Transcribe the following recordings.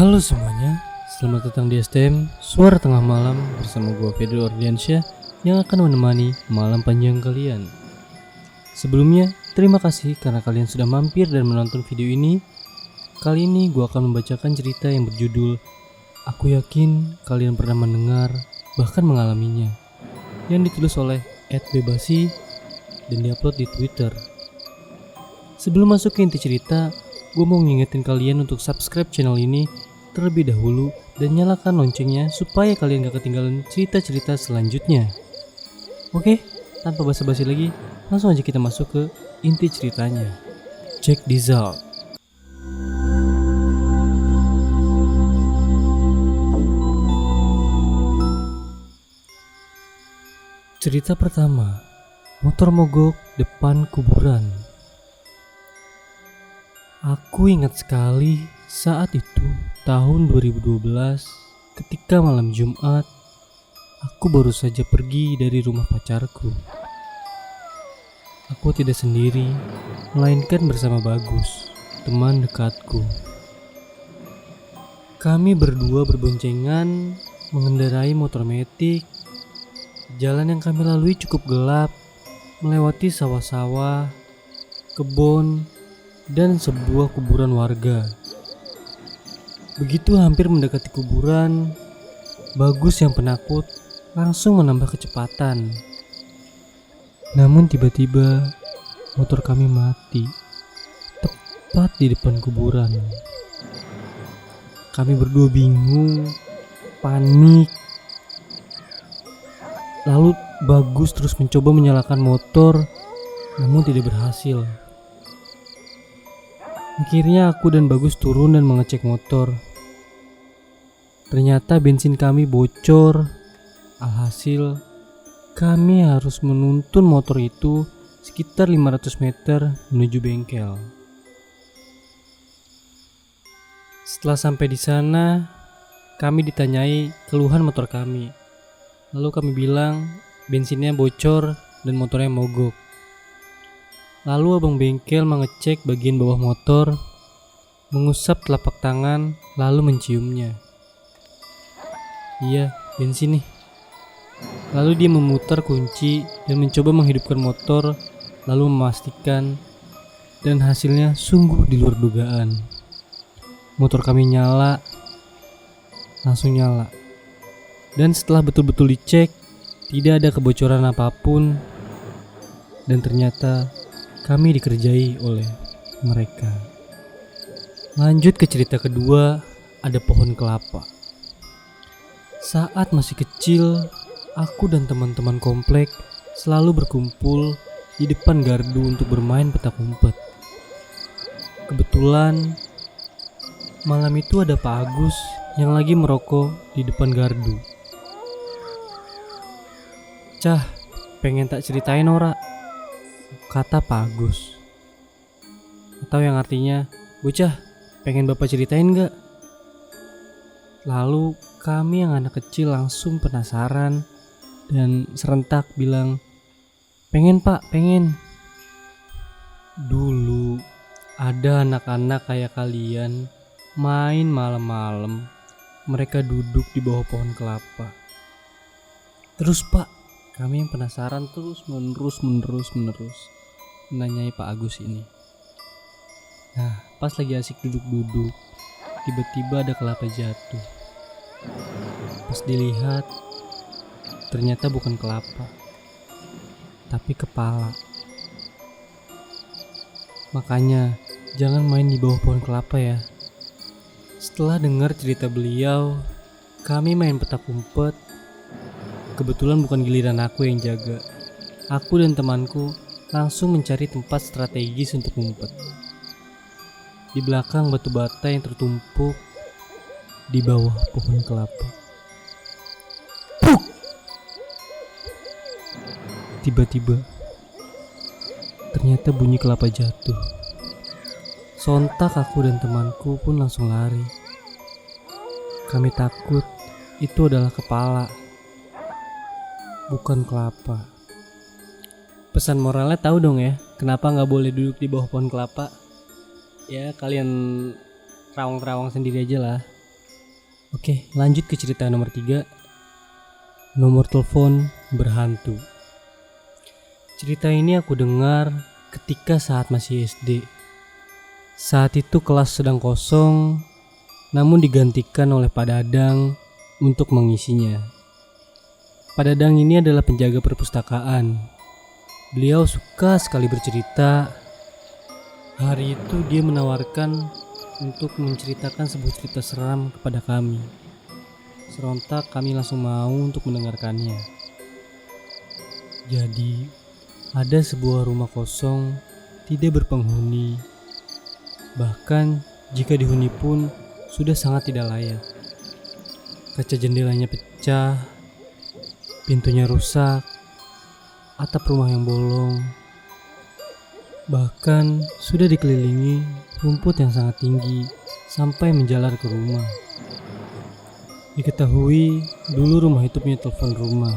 Halo semuanya, selamat datang di STM Suara Tengah Malam bersama gue Fedri Ordiansyah yang akan menemani malam panjang kalian. Sebelumnya, terima kasih karena kalian sudah mampir dan menonton video ini. Kali ini gue akan membacakan cerita yang berjudul Aku Yakin Kalian Pernah Mendengar Bahkan Mengalaminya, yang ditulis oleh @bebasi dan diupload di Twitter. Sebelum masuk ke inti cerita, gue mau ngingetin kalian untuk subscribe channel ini terlebih dahulu dan nyalakan loncengnya supaya kalian gak ketinggalan cerita-cerita selanjutnya. Oke, tanpa basa-basi lagi, langsung aja kita masuk ke inti ceritanya. Check this out. Cerita pertama, motor mogok depan kuburan. Aku ingat sekali saat itu, tahun 2012, ketika malam Jumat, aku baru saja pergi dari rumah pacarku. Aku tidak sendiri, melainkan bersama Bagus, teman dekatku. Kami berdua berboncengan mengendarai motor metik. Jalan yang kami lalui cukup gelap, melewati sawah-sawah, kebun, dan sebuah kuburan warga. Begitu hampir mendekati kuburan, Bagus yang penakut langsung menambah kecepatan. Namun tiba-tiba motor kami mati tepat di depan kuburan. Kami berdua bingung, panik. Lalu Bagus terus mencoba menyalakan motor, namun tidak berhasil. Akhirnya aku dan Bagus turun dan mengecek motor. Ternyata bensin kami bocor. Alhasil, kami harus menuntun motor itu sekitar 500 meter menuju bengkel. Setelah sampai di sana, kami ditanyai keluhan motor kami. Lalu kami bilang bensinnya bocor dan motornya mogok. Lalu abang bengkel mengecek bagian bawah motor, mengusap telapak tangan, lalu menciumnya. Iya, bensin nih. Lalu dia memutar kunci dan mencoba menghidupkan motor, lalu memastikan, dan hasilnya sungguh di luar dugaan. Motor kami nyala, langsung nyala. Dan setelah betul-betul dicek, tidak ada kebocoran apapun, dan ternyata kami dikerjai oleh mereka. Lanjut ke cerita kedua, ada pohon kelapa. Saat masih kecil, aku dan teman-teman komplek selalu berkumpul di depan gardu untuk bermain petak umpet. Kebetulan malam itu ada Pak Agus yang lagi merokok di depan gardu. "Cah, pengen tak ceritain ora?" kata Pak Agus. Atau yang artinya, "Bocah, pengen bapak ceritain gak?" Lalu kami yang anak kecil langsung penasaran dan serentak bilang, "Pengen pak, pengen." Dulu ada anak-anak kayak kalian main malam-malam. Mereka duduk di bawah pohon kelapa. Terus pak, kami yang penasaran terus menerus menanyai Pak Agus ini. Nah, pas lagi asik duduk-duduk, tiba-tiba ada kelapa jatuh. Pas dilihat, ternyata bukan kelapa, tapi kepala. Makanya, jangan main di bawah pohon kelapa ya. Setelah dengar cerita beliau, kami main petak umpet. Kebetulan bukan giliran aku yang jaga. Aku dan temanku langsung mencari tempat strategis untuk ngumpet. Di belakang batu bata yang tertumpuk di bawah pohon kelapa. Puk! Tiba-tiba ternyata bunyi kelapa jatuh. Sontak aku dan temanku pun langsung lari. Kami takut itu adalah kepala, bukan kelapa. Pesan moralnya tahu dong ya, kenapa nggak boleh duduk di bawah pohon kelapa? Ya kalian terawang-terawang sendiri aja lah. Oke, lanjut ke cerita nomor 3. Nomor telepon berhantu. Cerita ini aku dengar ketika saat masih SD. Saat itu kelas sedang kosong, namun digantikan oleh Pak Dadang untuk mengisinya. Pak Dadang ini adalah penjaga perpustakaan. Beliau suka sekali bercerita. Hari itu dia menawarkan untuk menceritakan sebuah cerita seram kepada kami. Serontak kami langsung mau untuk mendengarkannya. Jadi, ada sebuah rumah kosong, tidak berpenghuni. Bahkan jika dihuni pun sudah sangat tidak layak. Kaca jendelanya pecah, pintunya rusak, atap rumah yang bolong. Bahkan sudah dikelilingi rumput yang sangat tinggi sampai menjalar ke rumah. Diketahui dulu rumah itu punya telepon rumah.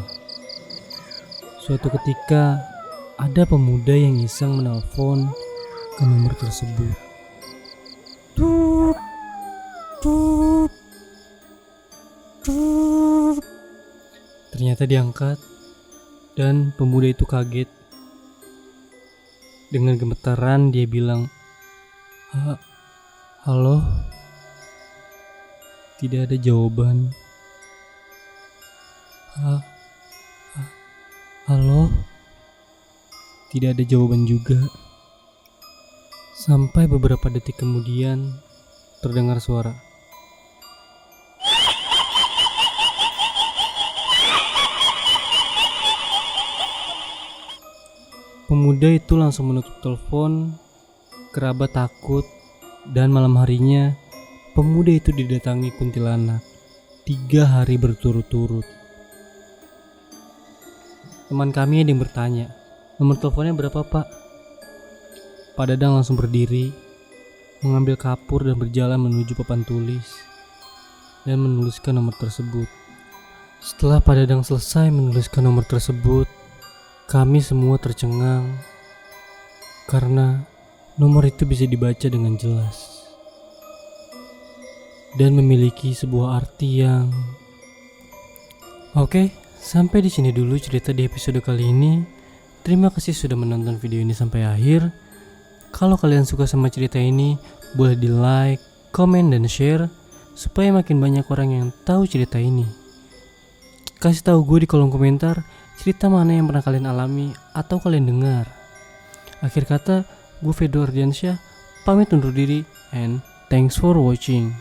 Suatu ketika ada pemuda yang iseng menelpon ke nomor tersebut. Tut, tut, tut. Ternyata diangkat dan pemuda itu kaget. Dengan gemetaran dia bilang, halo? Tidak ada jawaban. Halo? Tidak ada jawaban juga. Sampai beberapa detik kemudian terdengar suara. Pemuda itu langsung menutup telepon. Kerabat takut dan malam harinya pemuda itu didatangi kuntilanak 3 hari berturut-turut. Teman kami ada yang bertanya, nomor teleponnya berapa pak? Pak Dadang langsung berdiri, mengambil kapur dan berjalan menuju papan tulis dan menuliskan nomor tersebut. Setelah Pak Dadang selesai menuliskan nomor tersebut, kami semua tercengang karena nomor itu bisa dibaca dengan jelas dan memiliki sebuah arti yang... Oke, sampai di sini dulu cerita di episode kali ini. Terima kasih sudah menonton video ini sampai akhir. Kalau kalian suka sama cerita ini, boleh di like, komen, dan share supaya makin banyak orang yang tahu cerita ini. Kasih tahu gue di kolom komentar cerita mana yang pernah kalian alami atau kalian dengar. Akhir kata, gue Fedor Ardiansyah pamit undur diri and thanks for watching.